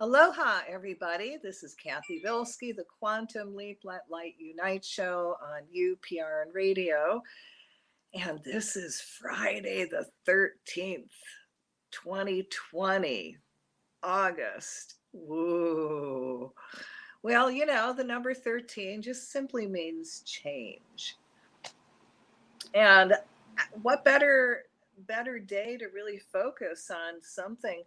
Aloha, everybody. This is Cathy Bilsky, the Quantum Leap Let Light Unite show on UPRN Radio. And this is Friday the 13th, 2020, August. Woo. Well, you know, the number 13 just simply means change. And what better day to really focus on something.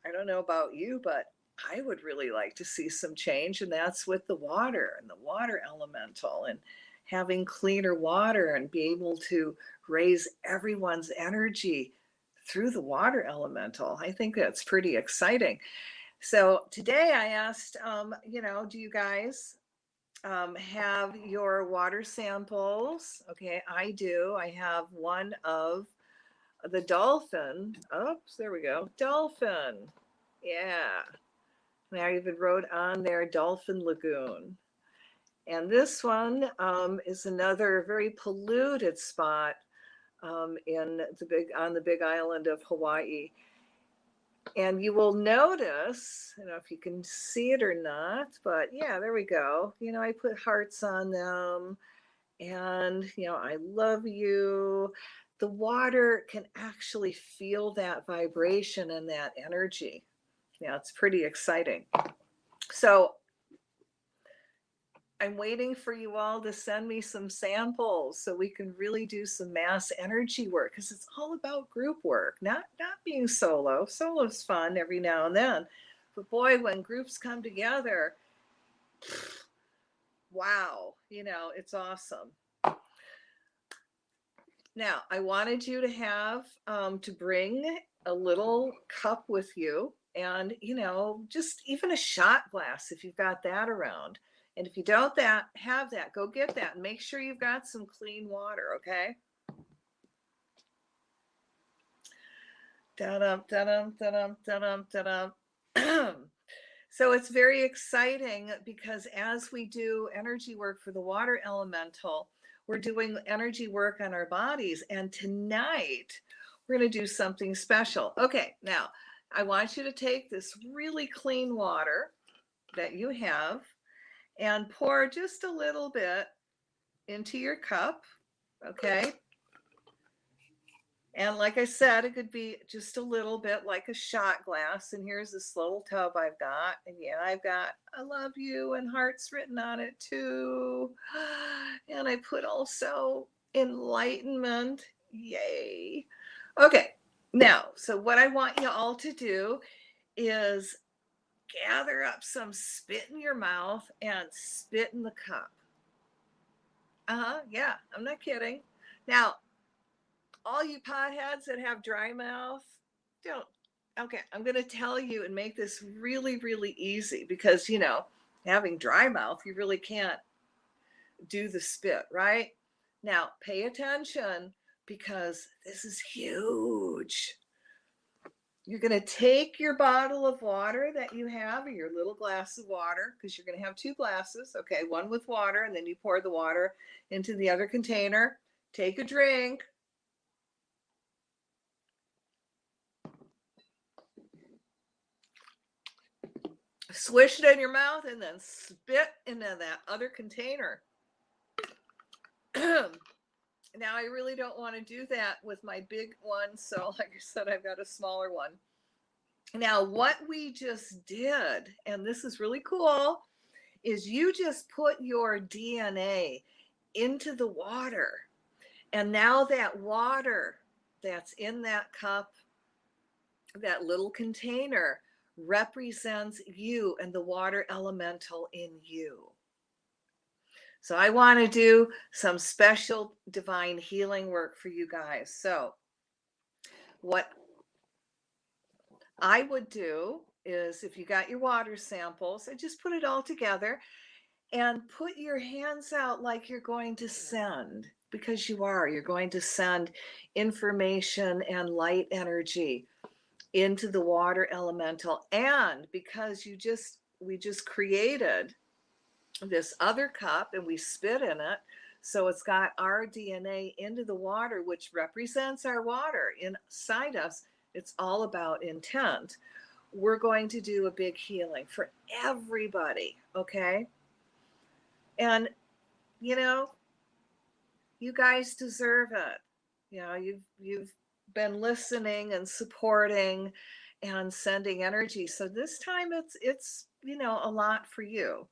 I don't know about you, but I would really like to see some change, and that's with the water and the water elemental and having cleaner water and be able to raise everyone's energy through the water elemental. I think that's pretty exciting. So today I asked, do you guys have your water samples? Okay, I do. I have one of the dolphin. Oops, there we go. Dolphin. Yeah. And I even wrote on there Dolphin Lagoon. And this one is another very polluted spot on the big island of Hawaii. And you will notice, I don't know if you can see it or not, but yeah, there we go. You know, I put hearts on them and, I love you. The water can actually feel that vibration and that energy. Yeah, it's pretty exciting. So I'm waiting for you all to send me some samples so we can really do some mass energy work, because it's all about group work, not being solo. Solo's fun every now and then. But boy, when groups come together, wow, it's awesome. Now, I wanted you to have to bring a little cup with you and, just even a shot glass if you've got that around. And if you don't have that, go get that and make sure you've got some clean water, okay? Da-dum, da-dum, da-dum, da-dum, da-dum. So it's very exciting because as we do energy work for the water elemental, we're doing energy work on our bodies. And tonight, we're going to do something special. Okay, now, I want you to take this really clean water that you have and pour just a little bit into your cup, okay? And like I said, it could be just a little bit like a shot glass. And here's this little tub I've got. And yeah, I've got I love you and hearts written on it too. And I put also enlightenment. Yay. Okay. Now, so what I want you all to do is gather up some spit in your mouth and spit in the cup. Yeah, I'm not kidding. Now, all you potheads that have dry mouth, don't. Okay, I'm going to tell you and make this really, really easy because, having dry mouth, you really can't do the spit, right? Now, pay attention because this is huge. You're going to take your bottle of water that you have, or your little glass of water, because you're going to have two glasses, okay, one with water, and then you pour the water into the other container. Take a drink. Swish it in your mouth and then spit into that other container. Now, I really don't want to do that with my big one. So like I said, I've got a smaller one. Now, what we just did, and this is really cool, is you just put your DNA into the water. And now that water that's in that cup, that little container, represents you and the water elemental in you. So I want to do some special divine healing work for you guys. So what I would do is, if you got your water samples, and just put it all together and put your hands out like you're going to send, because you're going to send information and light energy into the water elemental. And because we just created this other cup and we spit in it, so it's got our DNA into the water, which represents our water inside us. It's all about intent. we're going to do a big healing for everybody, okay? And, you know, you guys deserve it. You know, you've been listening and supporting and sending energy. So this time it's a lot for you.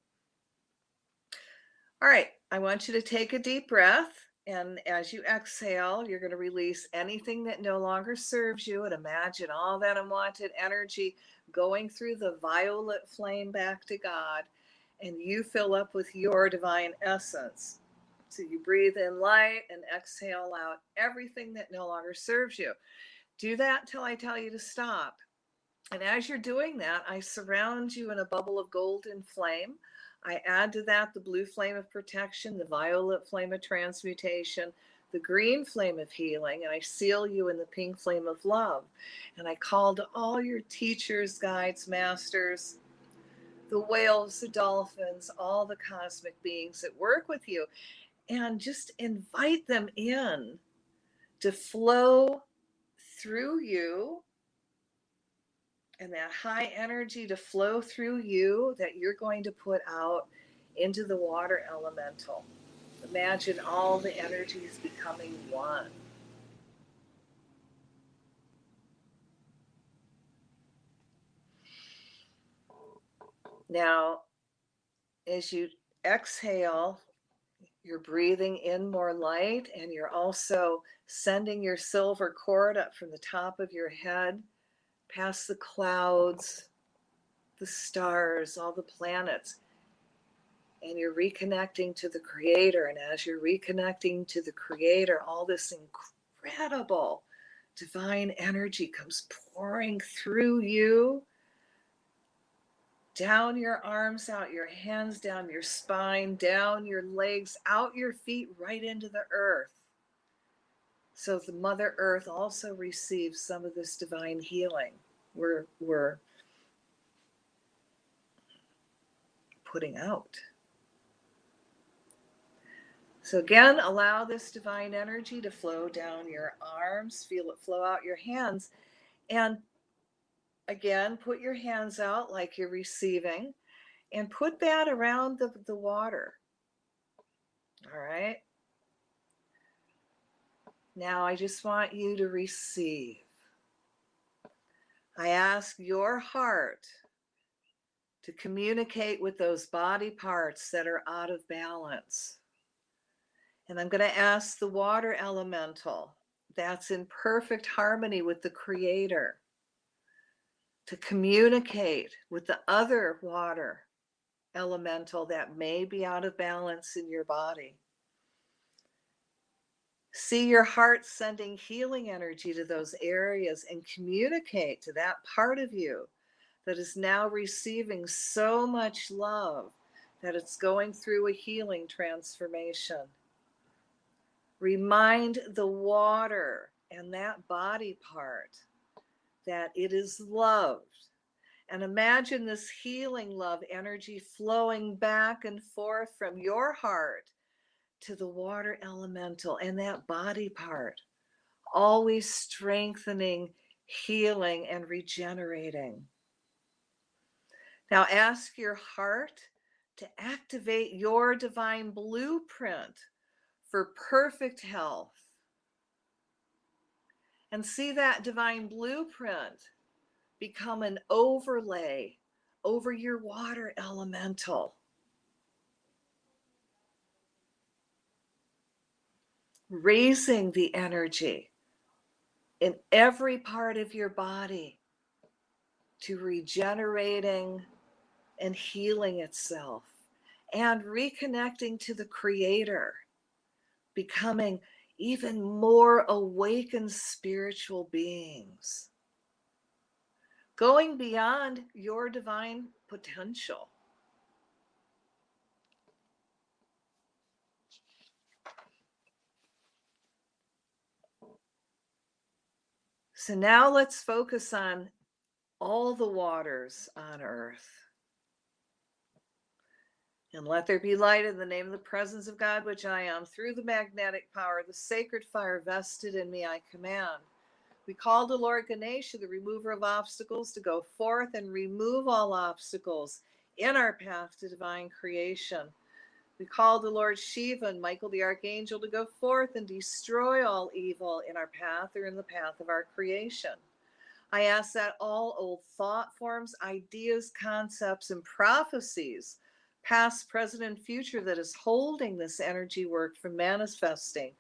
All right, I want you to take a deep breath. And as you exhale, you're going to release anything that no longer serves you, and imagine all that unwanted energy going through the violet flame back to God, and you fill up with your divine essence. So you breathe in light and exhale out everything that no longer serves you. Do that till I tell you to stop. And as you're doing that, I surround you in a bubble of golden flame. I add to that the blue flame of protection, the violet flame of transmutation, the green flame of healing, and I seal you in the pink flame of love. And I call to all your teachers, guides, masters, the whales, the dolphins, all the cosmic beings that work with you, and just invite them in to flow through you, and that high energy to flow through you that you're going to put out into the water elemental. Imagine all the energies becoming one. Now, as you exhale, you're breathing in more light, and you're also sending your silver cord up from the top of your head, past the clouds, the stars, all the planets. And you're reconnecting to the Creator. And as you're reconnecting to the Creator, all this incredible divine energy comes pouring through you, down your arms, out your hands, down your spine, down your legs, out your feet, right into the earth. So the Mother Earth also receives some of this divine healing we're putting out. So again, allow this divine energy to flow down your arms, feel it flow out your hands, and again, put your hands out like you're receiving, and put that around the water. All right. Now I just want you to receive. I ask your heart to communicate with those body parts that are out of balance. And I'm going to ask the water elemental that's in perfect harmony with the Creator to communicate with the other water elemental that may be out of balance in your body. See your heart sending healing energy to those areas and communicate to that part of you that is now receiving so much love that it's going through a healing transformation. Remind the water and that body part that it is loved. And imagine this healing love energy flowing back and forth from your heart to the water elemental and that body part, always strengthening, healing, and regenerating. Now ask your heart to activate your divine blueprint for perfect health. And see that divine blueprint become an overlay over your water elemental. Raising the energy in every part of your body to regenerating and healing itself and reconnecting to the Creator, becoming even more awakened spiritual beings, going beyond your divine potential. So now let's focus on all the waters on earth. And let there be light in the name of the presence of God, which I am. Through the magnetic power, the sacred fire vested in me, I command. We call to Lord Ganesha, the remover of obstacles, to go forth and remove all obstacles in our path to divine creation. We call to Lord Shiva and Michael the Archangel to go forth and destroy all evil in our path or in the path of our creation. I ask that all old thought forms, ideas, concepts, and prophecies, past, present, and future, that is holding this energy work from manifesting,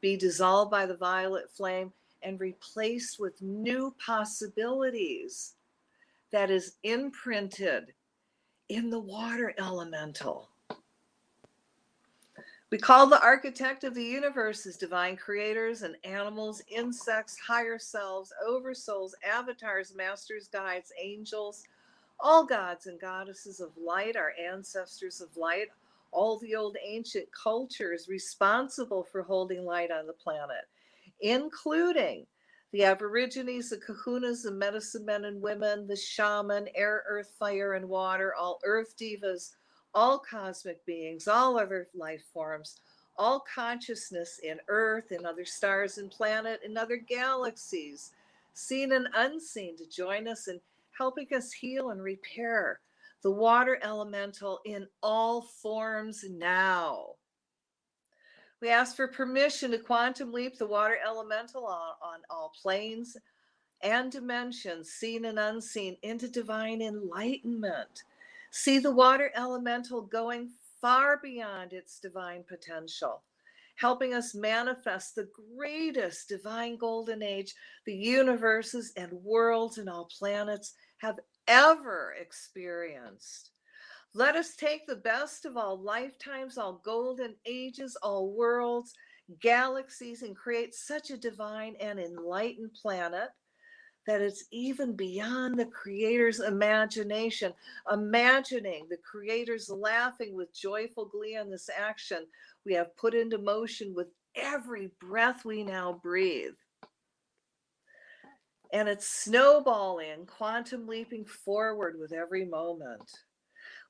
be dissolved by the violet flame and replaced with new possibilities that is imprinted in the water elemental. We call the architect of the universe as divine creators and animals, insects, higher selves, oversouls, avatars, masters, guides, angels, all gods and goddesses of light, our ancestors of light, all the old ancient cultures responsible for holding light on the planet, including the Aborigines, the Kahunas, the medicine men and women, the shaman, air, earth, fire, and water, all earth divas, all cosmic beings, all other life forms, all consciousness in earth, in other stars and planet, in other galaxies, seen and unseen, to join us in helping us heal and repair the water elemental in all forms now. We ask for permission to quantum leap the water elemental on all planes and dimensions, seen and unseen, into divine enlightenment. See the water elemental going far beyond its divine potential, helping us manifest the greatest divine golden age the universes and worlds and all planets have ever experienced. Let us take the best of all lifetimes, all golden ages, all worlds, galaxies, and create such a divine and enlightened planet that it's even beyond the Creator's imagination. Imagining the Creator's laughing with joyful glee on this action we have put into motion with every breath we now breathe. And it's snowballing, quantum leaping forward with every moment.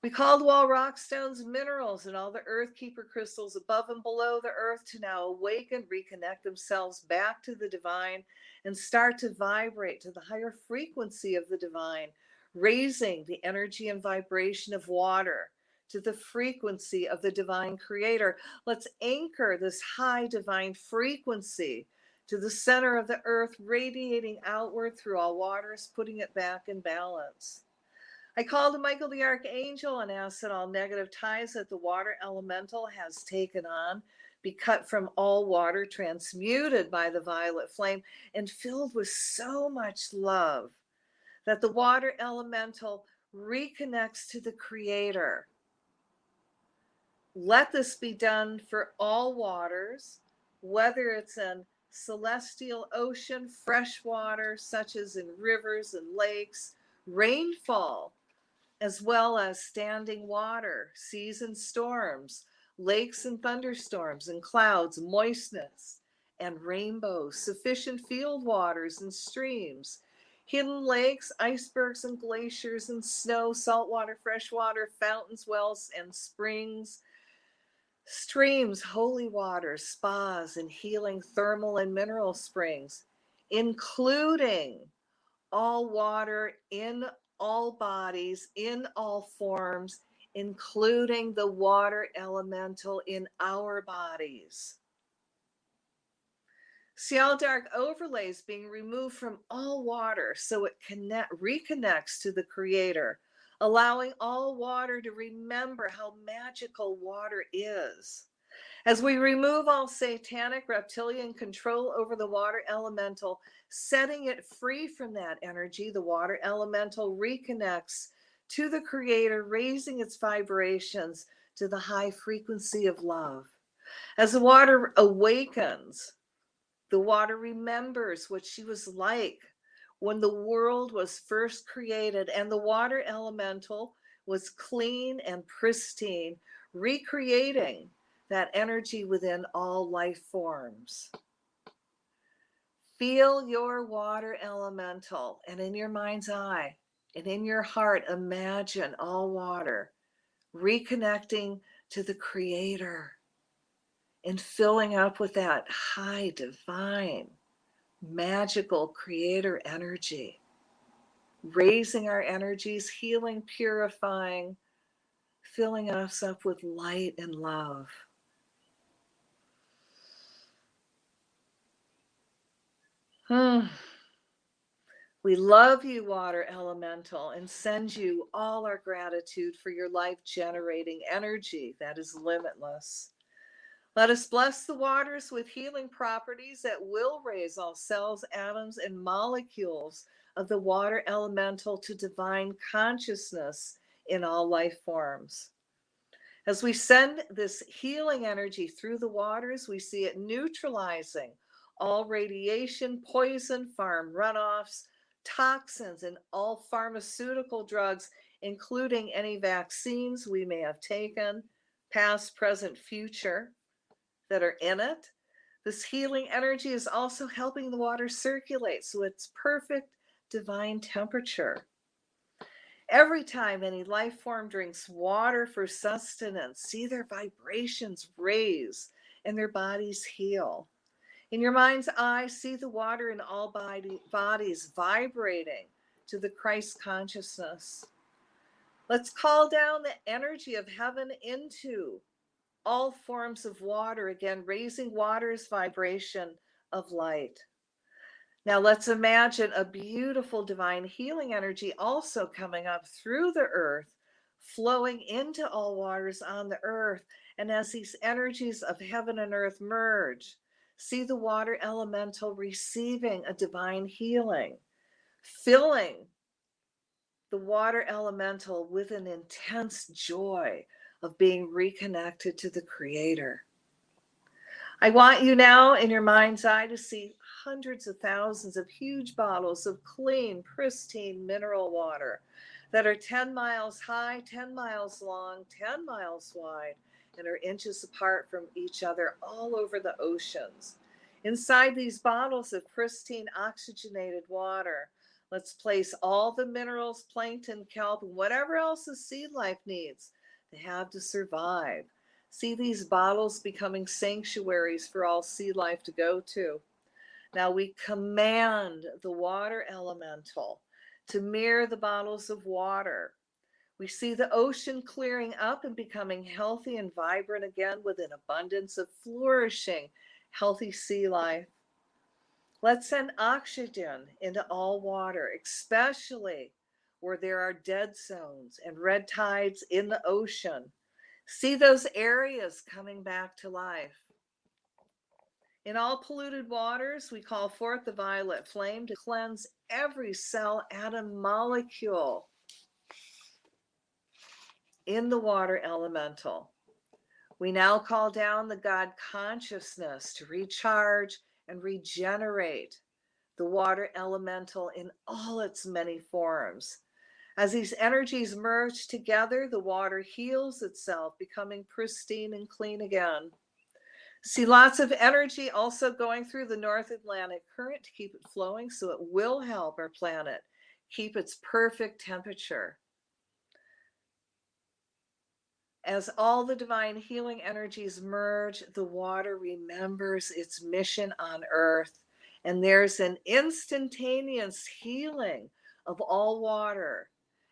We call to all rock, stones, minerals, and all the earth keeper crystals above and below the earth to now awaken, reconnect themselves back to the divine, and start to vibrate to the higher frequency of the divine, raising the energy and vibration of water to the frequency of the divine creator. Let's anchor this high divine frequency to the center of the earth, radiating outward through all waters, putting it back in balance. I call to Michael the Archangel and ask that all negative ties that the water elemental has taken on be cut from all water, transmuted by the violet flame, and filled with so much love that the water elemental reconnects to the Creator. Let this be done for all waters, whether it's in celestial ocean, fresh water, such as in rivers and lakes, rainfall, as well as standing water, seas and storms, lakes and thunderstorms and clouds, moistness and rainbows, sufficient field waters and streams, hidden lakes, icebergs and glaciers and snow, saltwater, freshwater, fountains, wells and springs, streams, holy waters, spas, and healing thermal and mineral springs, including all water in all bodies, in all forms, including the water elemental in our bodies. See all dark overlays being removed from all water so it reconnects to the Creator, allowing all water to remember how magical water is. As we remove all satanic reptilian control over the water elemental, setting it free from that energy, the water elemental reconnects to the Creator, raising its vibrations to the high frequency of love. As the water awakens, the water remembers what she was like when the world was first created, and the water elemental was clean and pristine, recreating that energy within all life forms. Feel your water elemental, and in your mind's eye and in your heart, imagine all water reconnecting to the Creator and filling up with that high divine magical creator energy, raising our energies, healing, purifying, filling us up with light and love. We love you, water elemental, and send you all our gratitude for your life-generating energy that is limitless. Let us bless the waters with healing properties that will raise all cells, atoms, and molecules of the water elemental to divine consciousness in all life forms. As we send this healing energy through the waters, we see it neutralizing all radiation, poison, farm runoffs, toxins, and all pharmaceutical drugs, including any vaccines we may have taken, past, present, future, that are in it. This healing energy is also helping the water circulate so it's perfect divine temperature. Every time any life form drinks water for sustenance, see their vibrations raise and their bodies heal. In your mind's eye, see the water in all bodies vibrating to the Christ consciousness. Let's call down the energy of heaven into all forms of water, again, raising water's vibration of light. Now let's imagine a beautiful divine healing energy also coming up through the earth, flowing into all waters on the earth. And as these energies of heaven and earth merge, see the water elemental receiving a divine healing, filling the water elemental with an intense joy of being reconnected to the Creator. I want you now in your mind's eye to see hundreds of thousands of huge bottles of clean, pristine mineral water that are 10 miles high, 10 miles long, 10 miles wide, and are inches apart from each other all over the oceans. Inside these bottles of pristine oxygenated water, let's place all the minerals, plankton, kelp, and whatever else the sea life needs to have to survive. See these bottles becoming sanctuaries for all sea life to go to. Now we command the water elemental to mirror the bottles of water. We see the ocean clearing up and becoming healthy and vibrant again with an abundance of flourishing, healthy sea life. Let's send oxygen into all water, especially where there are dead zones and red tides in the ocean. See those areas coming back to life. In all polluted waters, we call forth the violet flame to cleanse every cell, atom, molecule in the water elemental. We now call down the God consciousness to recharge and regenerate the water elemental in all its many forms. As these energies merge together, the water heals itself, becoming pristine and clean again. See lots of energy also going through the North Atlantic current to keep it flowing so it will help our planet keep its perfect temperature. As all the divine healing energies merge, the water remembers its mission on Earth, and there's an instantaneous healing of all water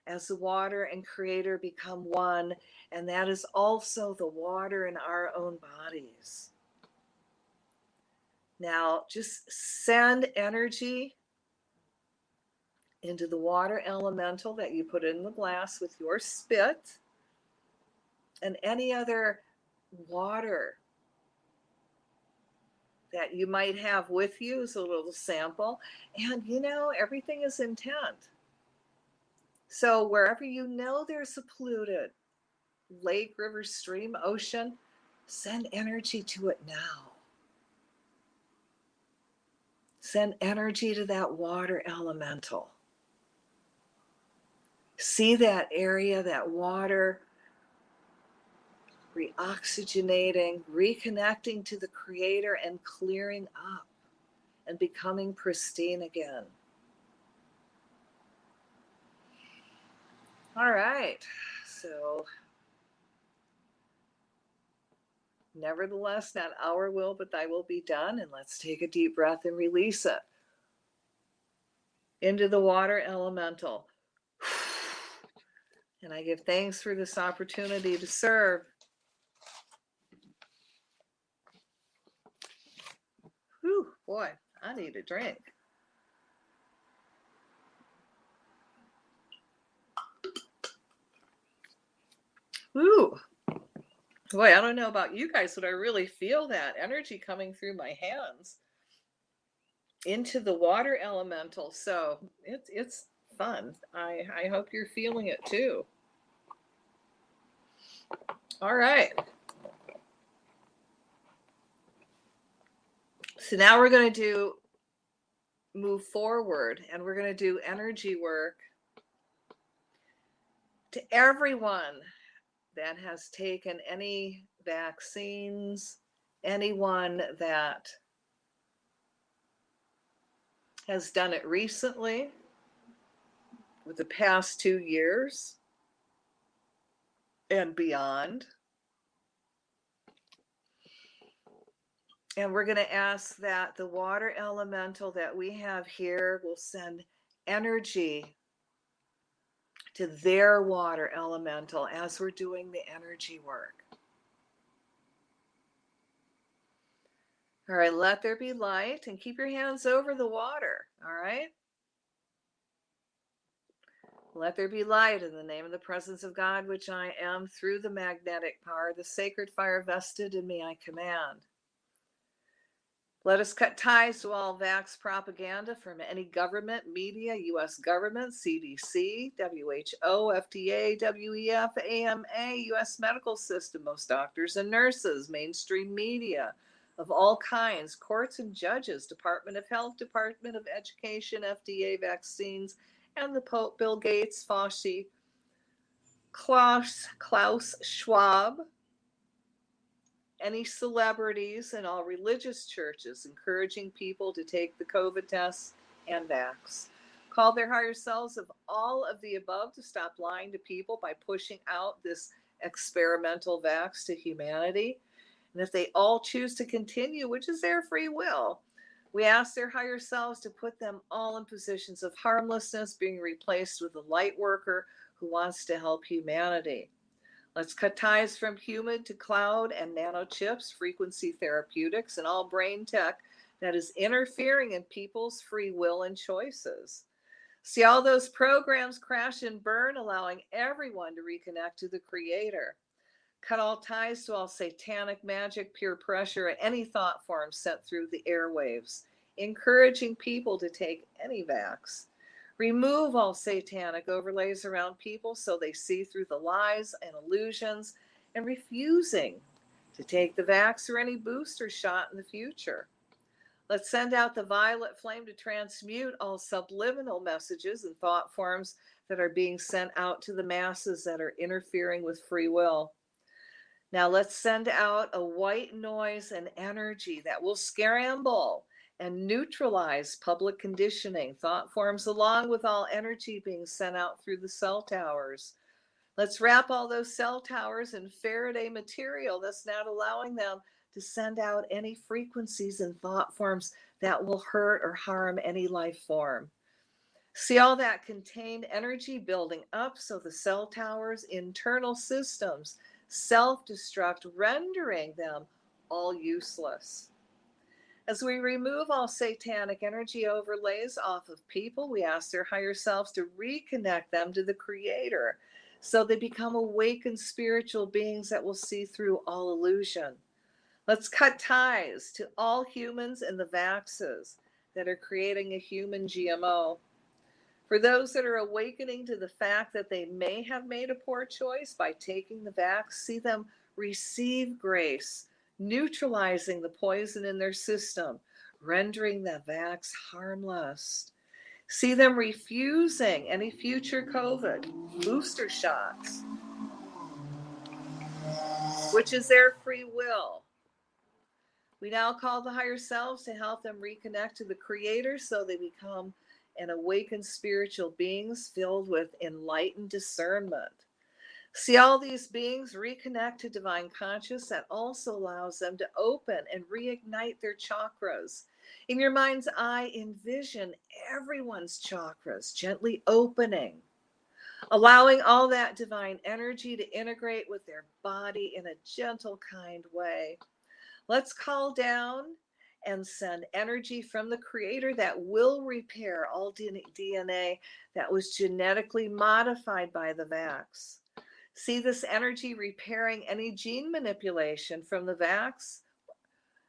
as the water and Creator become one, and that is also the water in our own bodies. Now, just send energy into the water elemental that you put in the glass with your spit and any other water that you might have with you as a little sample. And everything is intent. So wherever there's a polluted lake, river, stream, ocean, send energy to it now. Send energy to that water elemental. See that area, that water, reoxygenating, reconnecting to the Creator and clearing up and becoming pristine again. All right, so nevertheless, not our will, but thy will be done. And let's take a deep breath and release it. into the water elemental. And I give thanks for this opportunity to serve. Whew, boy, I need a drink. Whew. Boy, I don't know about you guys, but I really feel that energy coming through my hands into the water elemental. So it's fun. I hope you're feeling it too. All right. So now we're going to move forward, and we're going to do energy work to everyone that has taken any vaccines, anyone that has done it recently, with the past 2 years and beyond. And we're going to ask that the water elemental that we have here will send energy to their water elemental as we're doing the energy work. All right, let there be light, and keep your hands over the water, all right? Let there be light in the name of the presence of God, which I am, through the magnetic power, the sacred fire vested in me, I command. Let us cut ties to all vax propaganda from any government, media, U.S. government, CDC, WHO, FDA, WEF, AMA, U.S. medical system, most doctors and nurses, mainstream media of all kinds, courts and judges, Department of Health, Department of Education, FDA, vaccines, and the Pope, Bill Gates, Fauci, Klaus Schwab, any celebrities, and all religious churches encouraging people to take the COVID tests and vax. Call their higher selves of all of the above to stop lying to people by pushing out this experimental vax to humanity. And if they all choose to continue, which is their free will, we ask their higher selves to put them all in positions of harmlessness, being replaced with a light worker who wants to help humanity. Let's cut ties from human to cloud and nanochips, frequency therapeutics, and all brain tech that is interfering in people's free will and choices. See all those programs crash and burn, allowing everyone to reconnect to the Creator. Cut all ties to all satanic magic, peer pressure, and any thought forms sent through the airwaves, encouraging people to take any vax. Remove all satanic overlays around people so they see through the lies and illusions, and refusing to take the vax or any booster shot in the future. Let's send out the violet flame to transmute all subliminal messages and thought forms that are being sent out to the masses that are interfering with free will. Now let's send out a white noise and energy that will scramble and neutralize public conditioning, thought forms, along with all energy being sent out through the cell towers. Let's wrap all those cell towers in Faraday material that's not allowing them to send out any frequencies and thought forms that will hurt or harm any life form. See all that contained energy building up so the cell towers' internal systems self-destruct, rendering them all useless. As we remove all satanic energy overlays off of people, we ask their higher selves to reconnect them to the Creator so they become awakened spiritual beings that will see through all illusion. Let's cut ties to all humans and the vaxes that are creating a human GMO. For those that are awakening to the fact that they may have made a poor choice by taking the vax, see them receive grace, neutralizing the poison in their system, rendering the vax harmless. See them refusing any future COVID booster shots, which is their free will. We now call the higher selves to help them reconnect to the Creator so they become and awakened spiritual beings filled with enlightened discernment. See all these beings reconnect to divine consciousness that also allows them to open and reignite their chakras. In your mind's eye, envision everyone's chakras gently opening, allowing all that divine energy to integrate with their body in a gentle, kind way. Let's call down and send energy from the Creator that will repair all DNA that was genetically modified by the vax. See this energy repairing any gene manipulation from the vax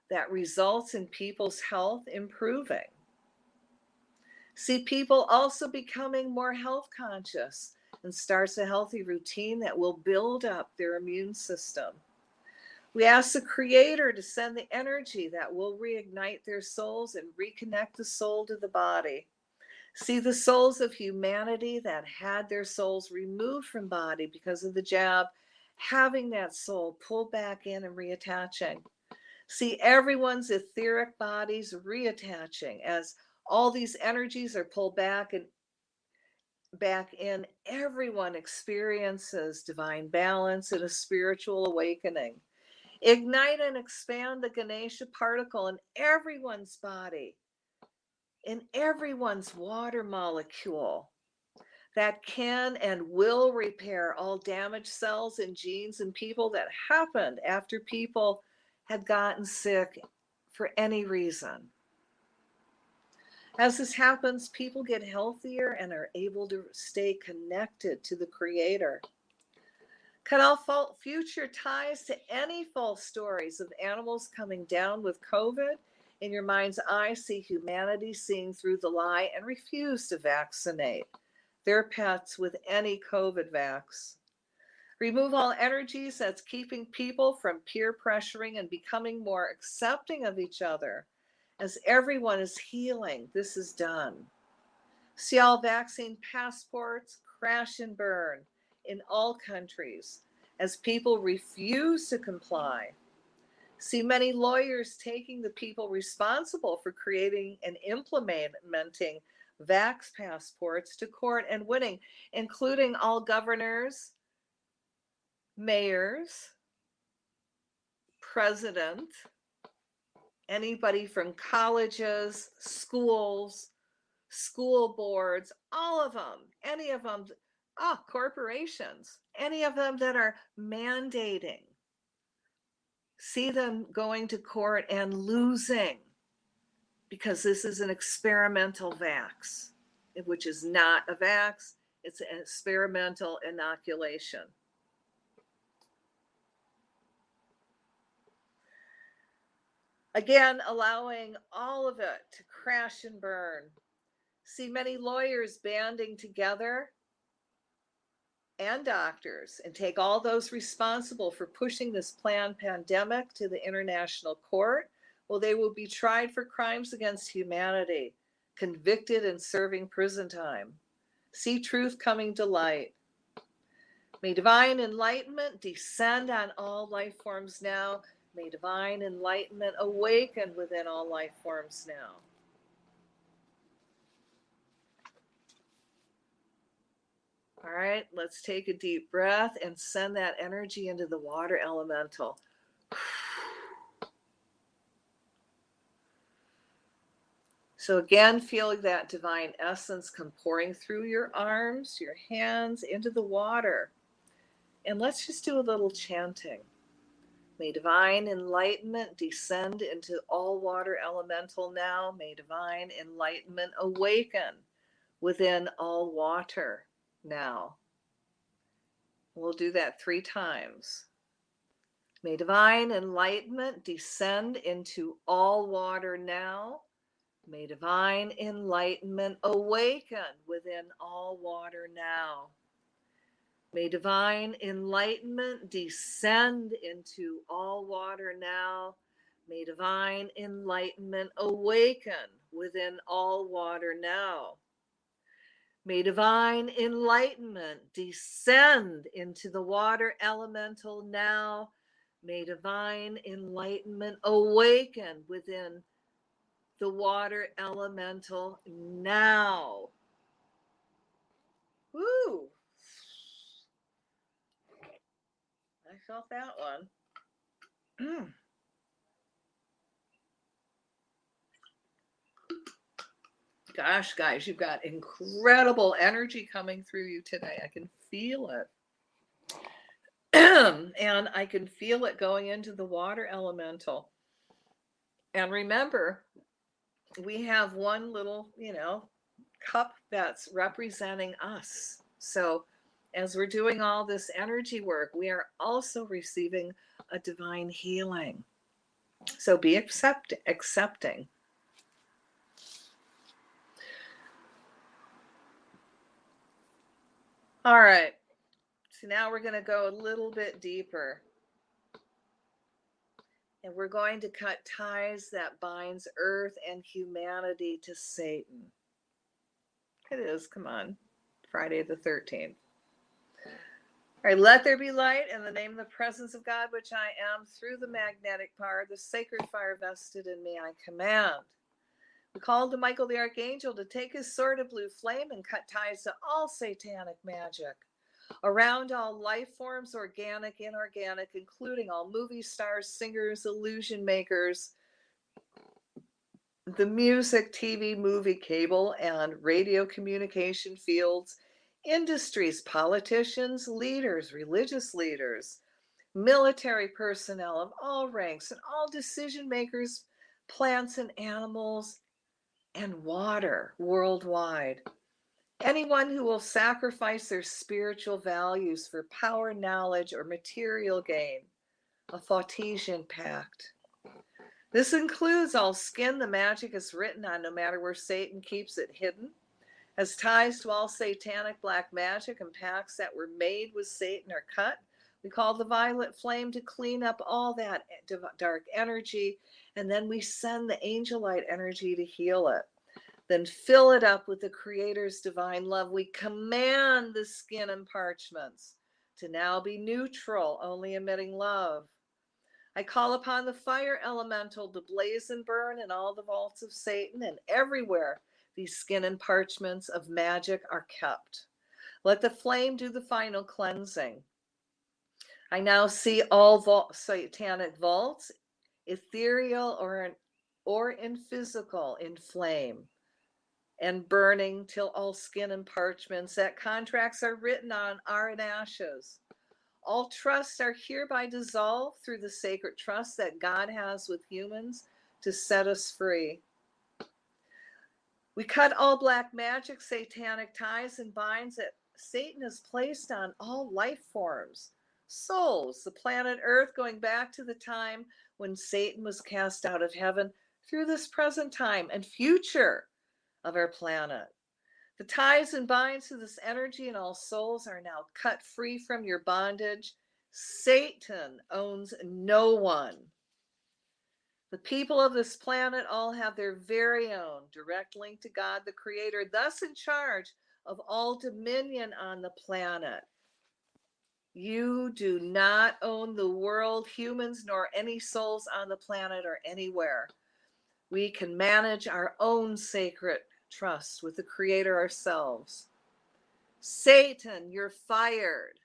that results in people's health improving. See people also becoming more health conscious and starts a healthy routine that will build up their immune system. We ask the Creator to send the energy that will reignite their souls and reconnect the soul to the body. See the souls of humanity that had their souls removed from body because of the jab, having that soul pulled back in and reattaching. See everyone's etheric bodies reattaching as all these energies are pulled back and back in. Everyone experiences divine balance and a spiritual awakening. Ignite and expand the Ganesha particle in everyone's body, in everyone's water molecule that can and will repair all damaged cells and genes in people that happened after people had gotten sick for any reason. As this happens, people get healthier and are able to stay connected to the Creator. Cut off future ties to any false stories of animals coming down with COVID. In your mind's eye, see humanity seeing through the lie and refuse to vaccinate their pets with any COVID vax. Remove all energies that's keeping people from peer pressuring and becoming more accepting of each other. As everyone is healing, this is done. See all vaccine passports crash and burn in all countries as people refuse to comply. See many lawyers taking the people responsible for creating and implementing vax passports to court and winning, including all governors, mayors, president, anybody from colleges, schools, school boards, all of them, any of them, corporations, any of them that are mandating. See them going to court and losing because this is an experimental vax, which is not a vax, it's an experimental inoculation. Again, allowing all of it to crash and burn. See many lawyers banding together and doctors and take all those responsible for pushing this planned pandemic to the international court. Well, they will be tried for crimes against humanity, convicted and serving prison time. See truth coming to light. May divine enlightenment descend on all life forms now. May divine enlightenment awaken within all life forms now. All right, let's take a deep breath and send that energy into the water elemental. So again, feeling that divine essence come pouring through your arms, your hands, into the water. And let's just do a little chanting. May divine enlightenment descend into all water elemental now. May divine enlightenment awaken within all water now. We'll do that 3 times. May divine enlightenment descend into all water now. May divine enlightenment awaken within all water now. May divine enlightenment descend into all water now. May divine enlightenment awaken within all water now. May divine enlightenment descend into the water elemental now. May divine enlightenment awaken within the water elemental now. Woo! I felt that one. Gosh, guys, you've got incredible energy coming through you today. I can feel it. And I can feel it going into the water elemental. And remember, we have one little, cup that's representing us. So as we're doing all this energy work, we are also receiving a divine healing. So be accepting. All right. So now we're going to go a little bit deeper. And we're going to cut ties that binds earth and humanity to Satan. It is, come on, Friday the 13th. All right, let there be light in the name of the presence of God, which I am, through the magnetic power, the sacred fire vested in me, I command. We called to Michael the Archangel to take his sword of blue flame and cut ties to all satanic magic around all life forms, organic, inorganic, including all movie stars, singers, illusion makers, the music, TV, movie, cable, and radio communication fields, industries, politicians, leaders, religious leaders, military personnel of all ranks, and all decision makers, plants and animals, and water worldwide. Anyone who will sacrifice their spiritual values for power, knowledge, or material gain, a Thauntesian pact. This includes all skin the magic is written on, no matter where Satan keeps it hidden, has ties to all satanic black magic, and pacts that were made with Satan are cut. We call the violet flame to clean up all that dark energy, and then we send the angel light energy to heal it. Then fill it up with the Creator's divine love. We command the skin and parchments to now be neutral, only emitting love. I call upon the fire elemental to blaze and burn in all the vaults of Satan, and everywhere these skin and parchments of magic are kept. Let the flame do the final cleansing. I now see all satanic vaults, ethereal or in physical, in flame and burning till all skin and parchments that contracts are written on are in ashes. All trusts are hereby dissolved through the sacred trust that God has with humans to set us free. We cut all black magic, satanic ties and binds that Satan has placed on all life forms, souls, the planet Earth, going back to the time when Satan was cast out of heaven, through this present time and future of our planet. The ties and binds to this energy and all souls are now cut free from your bondage. Satan owns no one. The people of this planet all have their very own direct link to God, the Creator, thus in charge of all dominion on the planet. You do not own the world, humans, nor any souls on the planet or anywhere. We can manage our own sacred trust with the Creator ourselves. Satan, you're fired.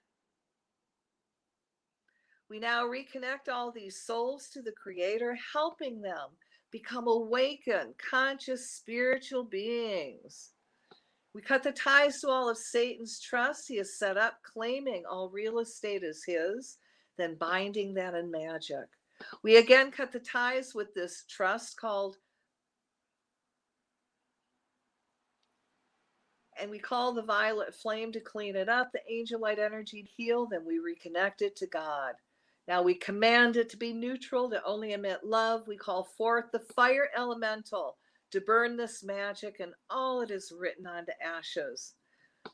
We now reconnect all these souls to the Creator, helping them become awakened, conscious, spiritual beings. We cut the ties to all of Satan's trust he has set up, claiming all real estate is his, then binding that in magic. We again cut the ties with this trust called, and we call the violet flame to clean it up, the angel light energy to heal, then we reconnect it to God. Now we command it to be neutral, to only emit love. We call forth the fire elemental to burn this magic and all it is written onto ashes.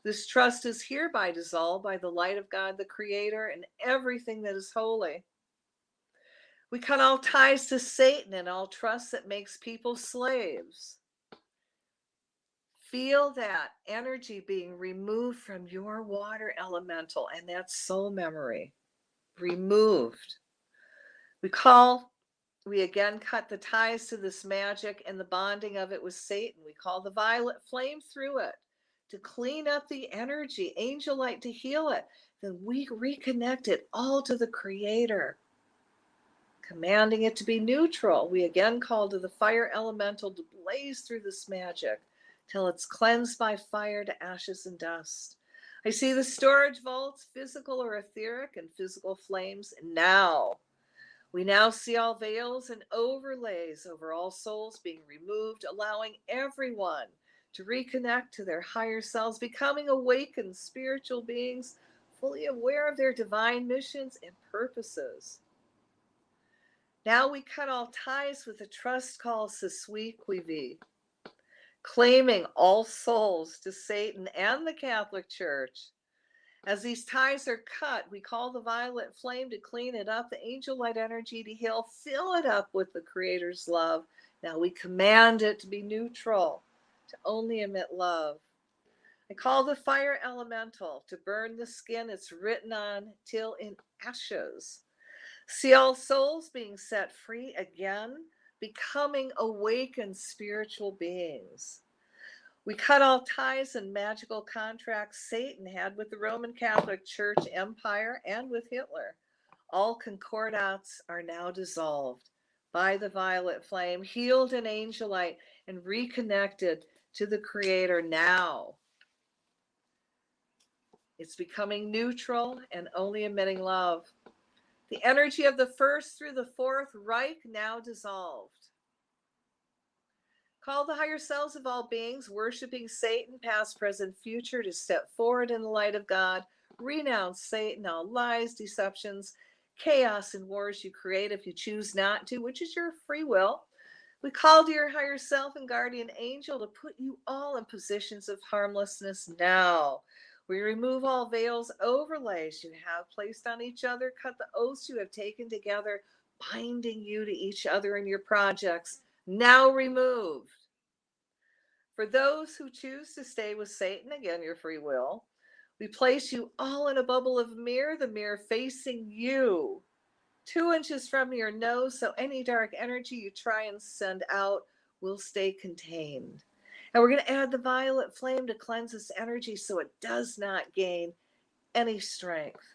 This trust is hereby dissolved by the light of God, the Creator, and everything that is holy. We cut all ties to Satan and all trust that makes people slaves. Feel that energy being removed from your water elemental and that soul memory. Removed. We again cut the ties to this magic and the bonding of it with Satan. We call the violet flame through it to clean up the energy, angel light to heal it. Then we reconnect it all to the Creator, commanding it to be neutral. We again call to the fire elemental to blaze through this magic, till it's cleansed by fire to ashes and dust. I see the storage vaults, physical or etheric, and physical flames. And now, we now see all veils and overlays over all souls being removed, allowing everyone to reconnect to their higher selves, becoming awakened spiritual beings, fully aware of their divine missions and purposes. Now we cut all ties with the trust call Ce suis qui vis, claiming all souls to Satan and the Catholic Church. As these ties are cut, we call the violet flame to clean it up, the angel light energy to heal, fill it up with the Creator's love. Now we command it to be neutral, to only emit love. I call the fire elemental to burn the skin it's written on till in ashes. See all souls being set free again, becoming awakened spiritual beings. We cut all ties and magical contracts Satan had with the Roman Catholic Church Empire and with Hitler. All concordats are now dissolved by the violet flame, healed in angel light, and reconnected to the Creator now. It's becoming neutral and only emitting love. The energy of the first through the fourth Reich now dissolved. Call the higher selves of all beings, worshiping Satan, past, present, future, to step forward in the light of God. Renounce Satan, all lies, deceptions, chaos, and wars you create if you choose not to, which is your free will. We call to your higher self and guardian angel to put you all in positions of harmlessness now. We remove all veils, overlays you have placed on each other, cut the oaths you have taken together, binding you to each other in your projects, now removed. For those who choose to stay with Satan, again, your free will, we place you all in a bubble of mirror, the mirror facing you, 2 inches from your nose, so any dark energy you try and send out will stay contained. And we're going to add the violet flame to cleanse this energy so it does not gain any strength.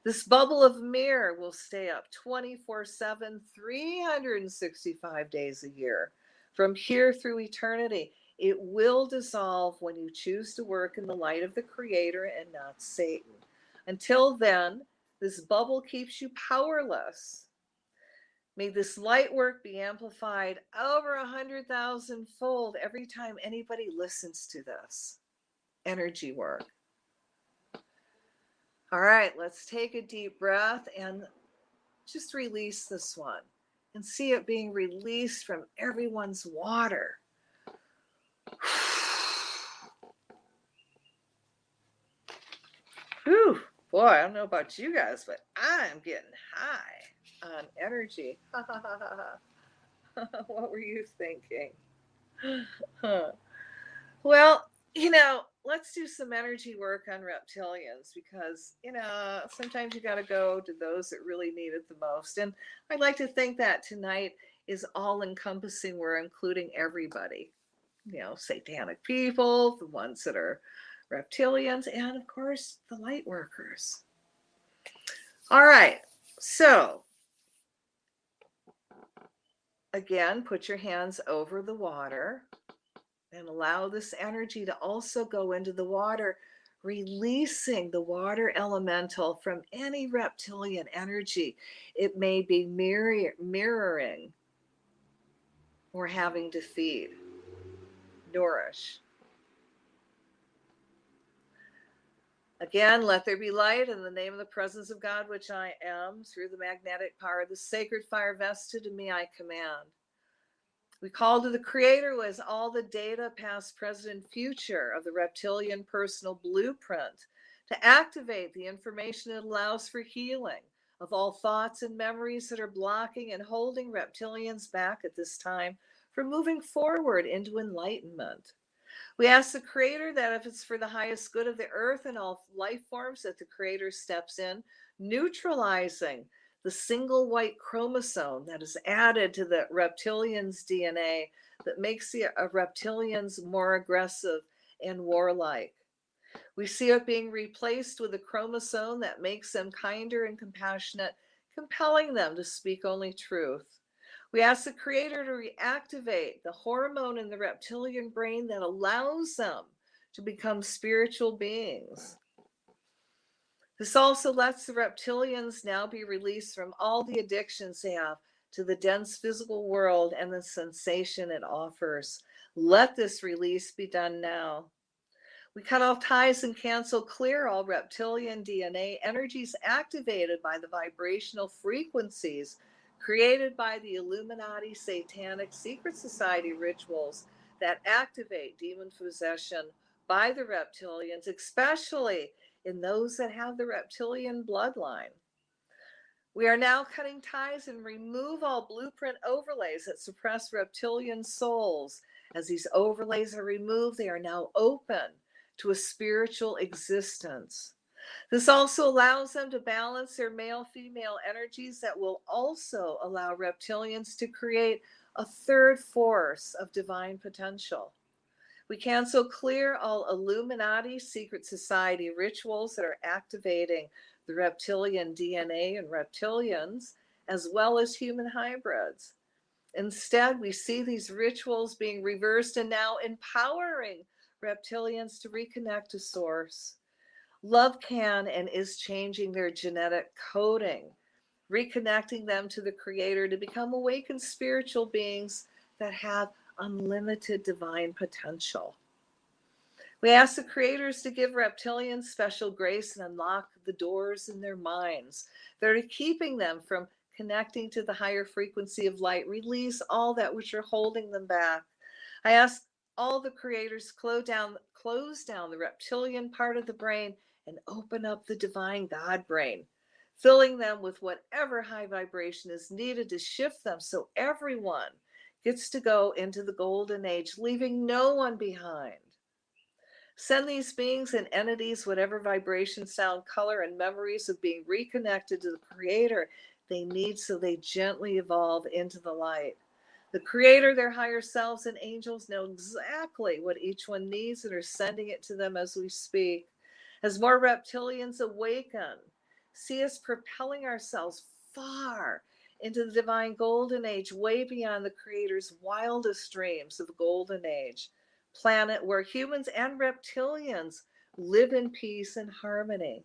This bubble of mirror will stay up 24/7, 365 days a year. From here through eternity, it will dissolve when you choose to work in the light of the Creator and not Satan. Until then, this bubble keeps you powerless. May this light work be amplified over 100,000-fold every time anybody listens to this energy work. All right, let's take a deep breath and just release this one and see it being released from everyone's water. Whew, boy, I don't know about you guys, but I'm getting high on energy. What were you thinking? Well, let's do some energy work on reptilians because, sometimes you got to go to those that really need it the most. And I'd like to think that tonight is all encompassing. We're including everybody, satanic people, the ones that are reptilians, and of course, the light workers. All right. So, again, put your hands over the water and allow this energy to also go into the water, releasing the water elemental from any reptilian energy it may be mirroring or having to feed, nourish. Again, let there be light in the name of the presence of God, which I am. Through the magnetic power of the sacred fire vested in me, I command. We call to the Creator who has all the data, past, present, and future of the reptilian personal blueprint to activate the information that allows for healing of all thoughts and memories that are blocking and holding reptilians back at this time from moving forward into enlightenment. We ask the Creator that if it's for the highest good of the earth and all life forms, that the Creator steps in, neutralizing the single white chromosome that is added to the reptilian's DNA that makes the reptilians more aggressive and warlike. We see it being replaced with a chromosome that makes them kinder and compassionate, compelling them to speak only truth. We ask the Creator to reactivate the hormone in the reptilian brain that allows them to become spiritual beings. This also lets the reptilians now be released from all the addictions they have to the dense physical world and the sensation it offers. Let this release be done now. We cut off ties and cancel clear all reptilian DNA energies activated by the vibrational frequencies created by the Illuminati Satanic Secret Society rituals that activate demon possession by the reptilians, especially in those that have the reptilian bloodline. We are now cutting ties and remove all blueprint overlays that suppress reptilian souls. As these overlays are removed, they are now open to a spiritual existence. This also allows them to balance their male-female energies that will also allow reptilians to create a third force of divine potential. We cancel clear all Illuminati secret society rituals that are activating the reptilian DNA and reptilians, as well as human hybrids. Instead, we see these rituals being reversed and now empowering reptilians to reconnect to Source. Love can and is changing their genetic coding, reconnecting them to the Creator to become awakened spiritual beings that have unlimited divine potential. We ask the creators to give reptilians special grace and unlock the doors in their minds that are keeping them from connecting to the higher frequency of light. Release all that which are holding them back. I ask all the creators close down the reptilian part of the brain and open up the divine God brain, filling them with whatever high vibration is needed to shift them so everyone gets to go into the golden age, leaving no one behind. Send these beings and entities whatever vibration, sound, color, and memories of being reconnected to the Creator they need so they gently evolve into the light. The Creator, their higher selves, and angels know exactly what each one needs and are sending it to them as we speak. As more reptilians awaken, see us propelling ourselves far into the divine golden age, way beyond the Creator's wildest dreams of the golden age. Planet where humans and reptilians live in peace and harmony.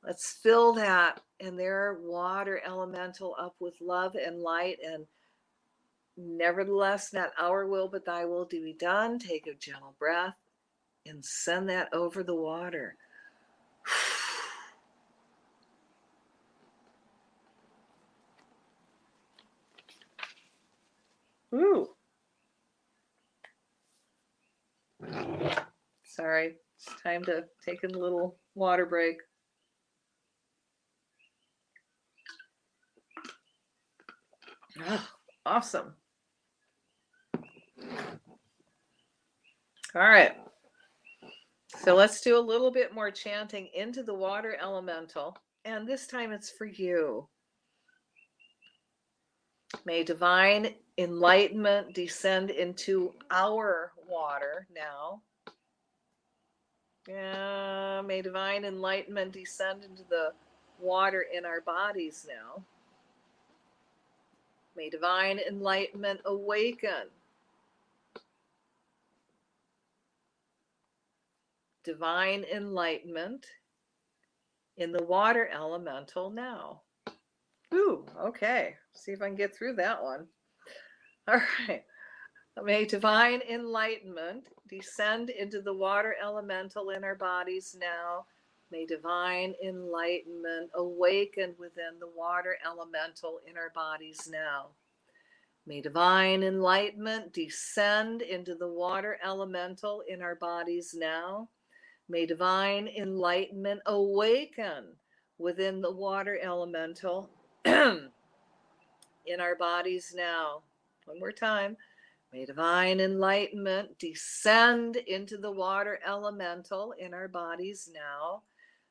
Let's fill that and their water elemental up with love and light, and nevertheless, not our will but thy will do be done. Take a gentle breath and send that over the water. Ooh. Sorry, it's time to take a little water break. Oh, awesome. All right. So let's do a little bit more chanting into the water elemental. And this time it's for you. May divine enlightenment descend into our water now. May divine enlightenment descend into the water in our bodies now. May divine enlightenment awaken. Divine enlightenment in the water elemental now. Ooh, okay. See if I can get through that one. All right. May divine enlightenment descend into the water elemental in our bodies now. May divine enlightenment awaken within the water elemental in our bodies now. May divine enlightenment descend into the water elemental in our bodies now. May divine enlightenment awaken within the water elemental in our bodies now. One more time. May divine enlightenment descend into the water elemental in our bodies now.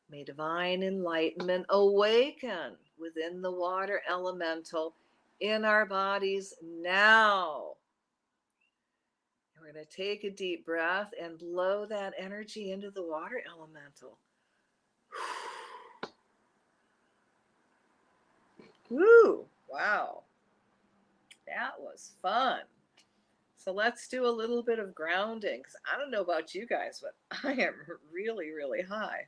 May divine enlightenment awaken within the water elemental in our bodies now. We're going to take a deep breath and blow that energy into the water elemental. Woo! Wow. That was fun. So let's do a little bit of grounding. 'Cause I don't know about you guys, but I am really, really high.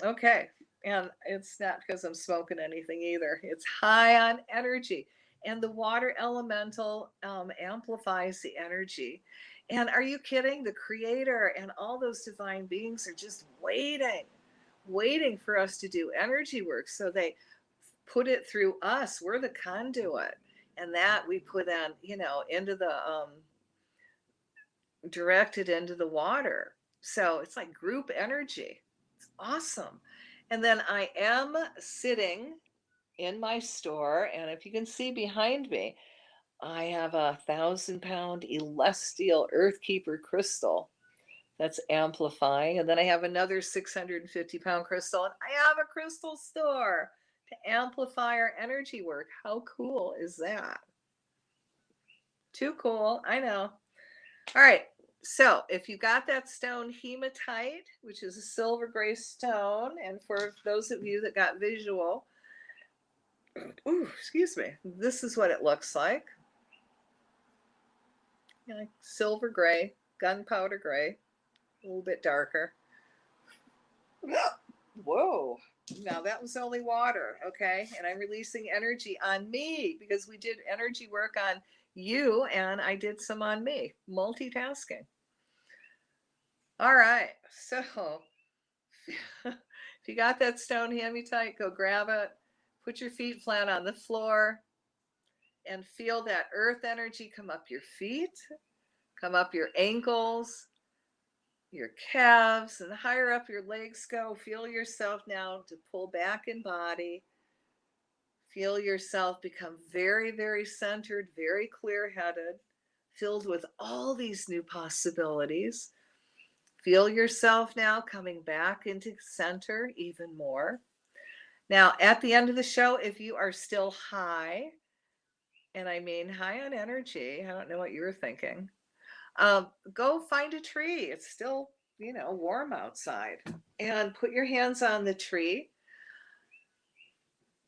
Okay. And it's not because I'm smoking anything either. It's high on energy. And the water elemental amplifies the energy. And are you kidding? The creator and all those divine beings are just waiting for us to do energy work. So they put it through us. We're the conduit. And that we put on, into the directed into the water. So it's like group energy. It's awesome. And then I am sitting in my store, and if you can see behind me, I have a 1,000-pound Celestial Earthkeeper crystal that's amplifying. And then I have another 650-pound crystal, and I have a crystal store to amplify our energy work. How cool is that? Too cool, I know. All right. So if you got that stone hematite, which is a silver gray stone, and for those of you that got visual, ooh, excuse me, this is what it looks like. Silver gray, gunpowder gray, a little bit darker. Whoa. Now that was only water, okay? And I'm releasing energy on me because we did energy work on you and I did some on me. Multitasking. All right. So if you got that stone hematite, go grab it. Put your feet flat on the floor and feel that earth energy come up your feet, come up your ankles, your calves, and higher up your legs go. Feel yourself now to pull back in body. Feel yourself become very, very centered, very clear-headed, filled with all these new possibilities. Feel yourself now coming back into center even more. Now, at the end of the show, if you are still high, and I mean high on energy, I don't know what you were thinking, go find a tree. It's still, warm outside. And put your hands on the tree.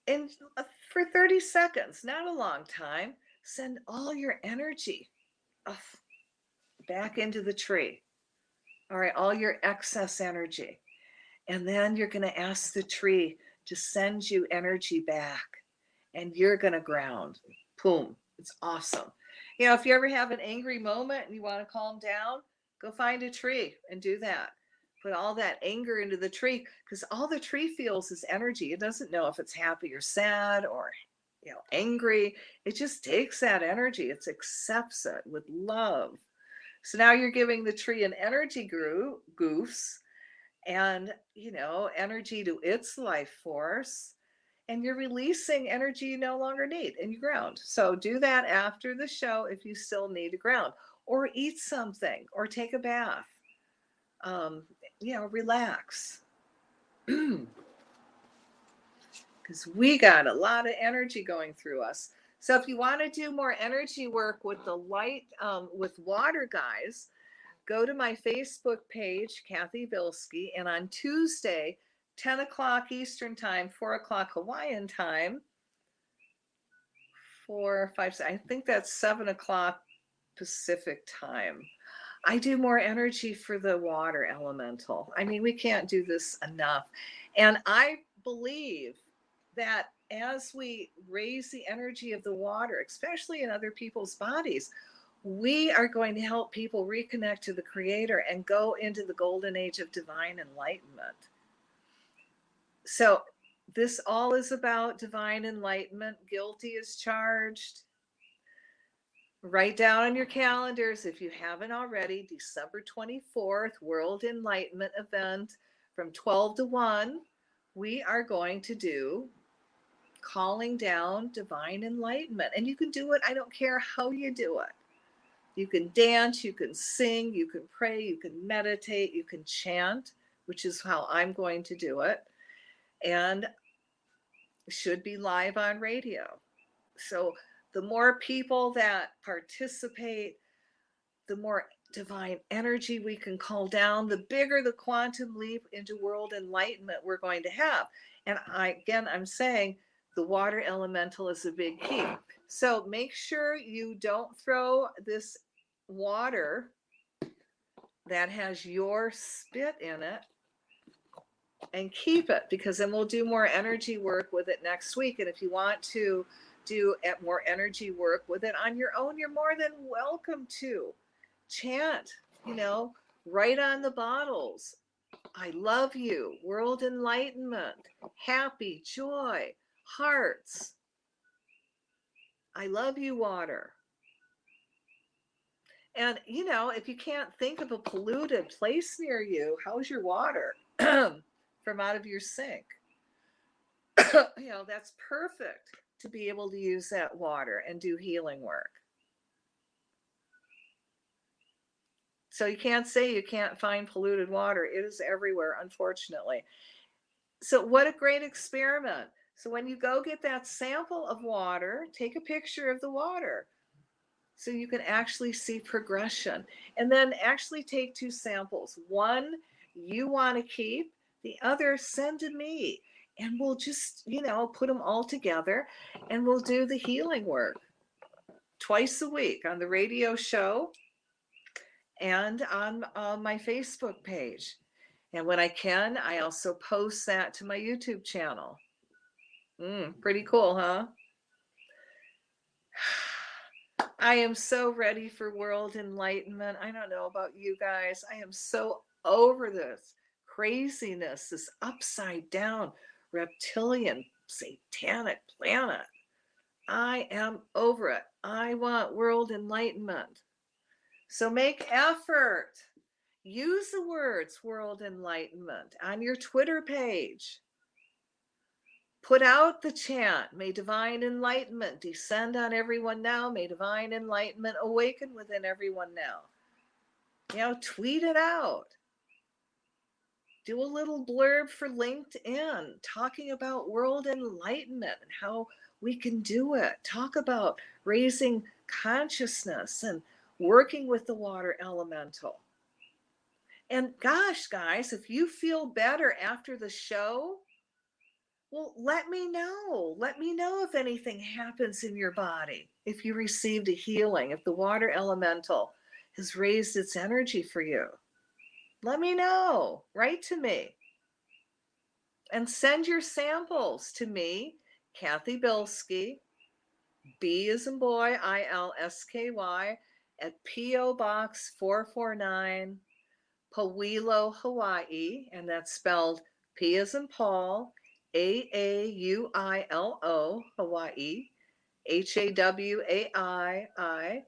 And for 30 seconds, not a long time, send all your energy back into the tree. All right, all your excess energy. And then you're going to ask the tree to send you energy back. And you're going to ground. Boom. It's awesome. If you ever have an angry moment and you want to calm down, go find a tree and do that. Put all that anger into the tree because all the tree feels is energy. It doesn't know if it's happy or sad or, angry. It just takes that energy. It accepts it with love. So now you're giving the tree an energy goose and, energy to its life force. And you're releasing energy you no longer need and you ground. So do that after the show if you still need to ground, or eat something, or take a bath. Relax. Because we got a lot of energy going through us. So if you want to do more energy work with the light, with water, guys, go to my Facebook page, Cathy Bilsky, and on Tuesday, 10 o'clock Eastern time, 4 o'clock Hawaiian time, 4, 5, I think that's 7 o'clock Pacific time. I do more energy for the water elemental. I mean, we can't do this enough. And I believe that as we raise the energy of the water, especially in other people's bodies, we are going to help people reconnect to the creator and go into the golden age of divine enlightenment. So this all is about divine enlightenment. Guilty is charged. Write down on your calendars, if you haven't already, December 24th, World Enlightenment event from 12 to 1. We are going to do calling down divine enlightenment. And you can do it. I don't care how you do it. You can dance, you can sing, you can pray, you can meditate, you can chant, which is how I'm going to do it. And it should be live on radio. So the more people that participate, the more divine energy we can call down, the bigger the quantum leap into world enlightenment we're going to have. And I'm saying The water elemental is a big key. So make sure you don't throw this water that has your spit in it, and keep it, because then we'll do more energy work with it next week. And if you want to do more energy work with it on your own, you're more than welcome to. Chant, write on the bottles, I love you, world enlightenment, happy, joy, hearts. I love you, water. And, if you can't think of a polluted place near you, how's your water from out of your sink? That's perfect to be able to use that water and do healing work. So you can't say you can't find polluted water. It is everywhere, unfortunately. So what a great experiment. So when you go get that sample of water, take a picture of the water so you can actually see progression. And then actually take 2 samples. One you want to keep, the other send to me. And we'll just, put them all together and we'll do the healing work twice a week on the radio show and on my Facebook page. And when I can, I also post that to my YouTube channel. Pretty cool, huh? I am so ready for world enlightenment. I don't know about you guys. I am so over this craziness, this upside down reptilian satanic planet. I am over it. I want world enlightenment. So make effort. Use the words world enlightenment on your Twitter page. Put out the chant, may divine enlightenment descend on everyone now. May divine enlightenment awaken within everyone now. Tweet it out. Do a little blurb for LinkedIn talking about world enlightenment and how we can do it. Talk about raising consciousness and working with the water elemental. And gosh, guys, if you feel better after the show, well, let me know. Let me know if anything happens in your body, if you received a healing, if the water elemental has raised its energy for you. Let me know. Write to me. And send your samples to me, Cathy Bilsky, B as in boy, ILSKY, at P.O. Box 449, Pawilo, Hawaii, and that's spelled P as in Paul, AAUILO, Hawaii, HAWAII,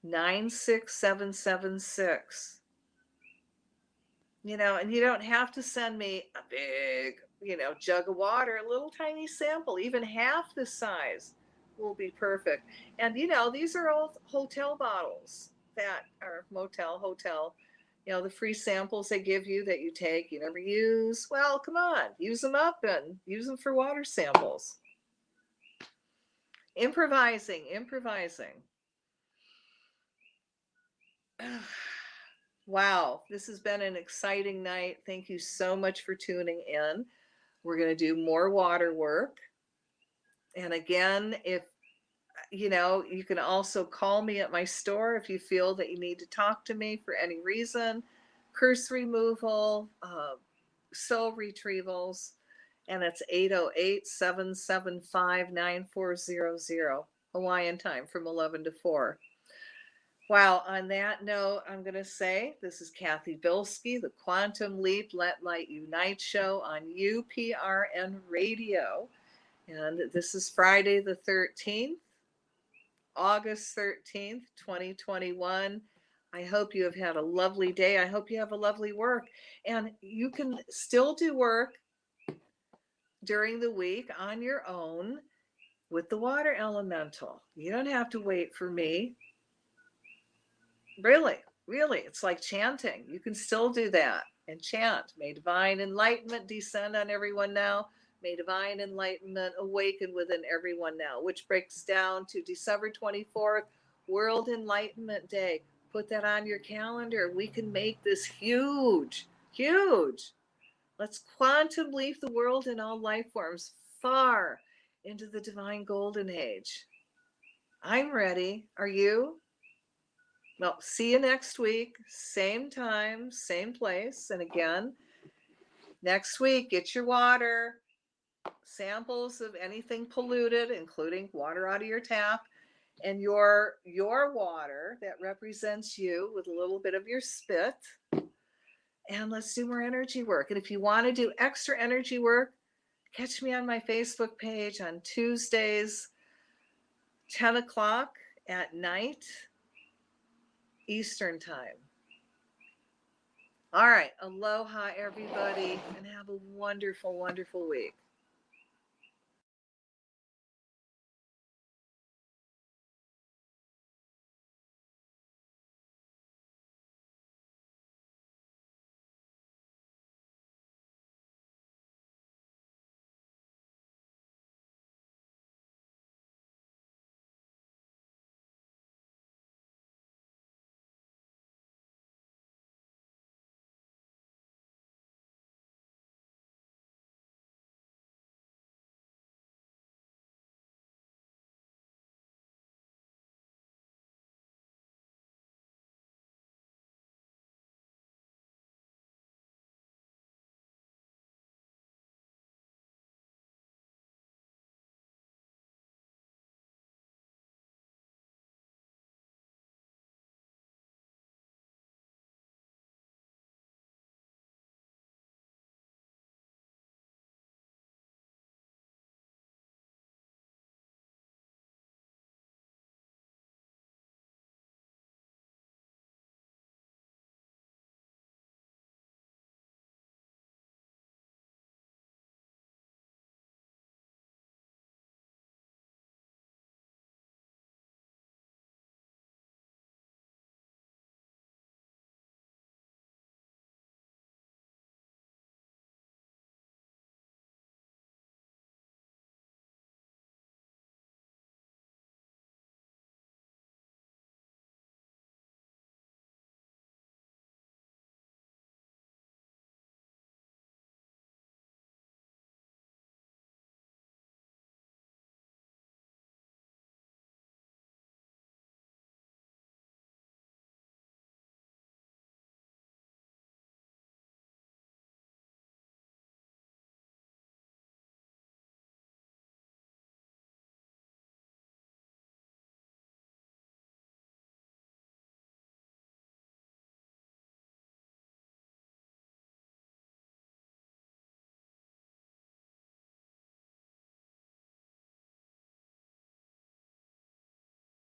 96776. And you don't have to send me a big, jug of water. A little tiny sample, even half the size, will be perfect. And, these are all hotel bottles that are hotel. The free samples they give you that you take, you never use. Well, come on, use them up and use them for water samples. Improvising. Wow, this has been an exciting night. Thank you so much for tuning in. We're going to do more water work. And again, if you can also call me at my store if you feel that you need to talk to me for any reason. Curse removal, soul retrievals, and it's 808-775-9400 Hawaiian time from 11 to 4. Wow, on that note, I'm going to say this is Cathy Bilsky, the Quantum Leap Let Light Unite show on UPRN Radio. And this is Friday the 13th, August 13th, 2021. I hope you have had a lovely day. I hope you have a lovely work. And you can still do work during the week on your own with the water elemental. You don't have to wait for me. Really, it's like chanting. You can still do that and chant. May divine enlightenment descend on everyone now. May divine enlightenment awaken within everyone now, which breaks down to December 24th, World Enlightenment Day. Put that on your calendar. We can make this huge. Let's quantum leap the world and all life forms far into the divine golden age. I'm ready. Are you? Well, see you next week. Same time, same place. And again, next week, get your water, samples of anything polluted, including water out of your tap, and your water that represents you with a little bit of your spit. And let's do more energy work. And if you want to do extra energy work, catch me on my Facebook page on Tuesdays, 10 o'clock at night, Eastern time. All right. Aloha, everybody, and have a wonderful, wonderful week.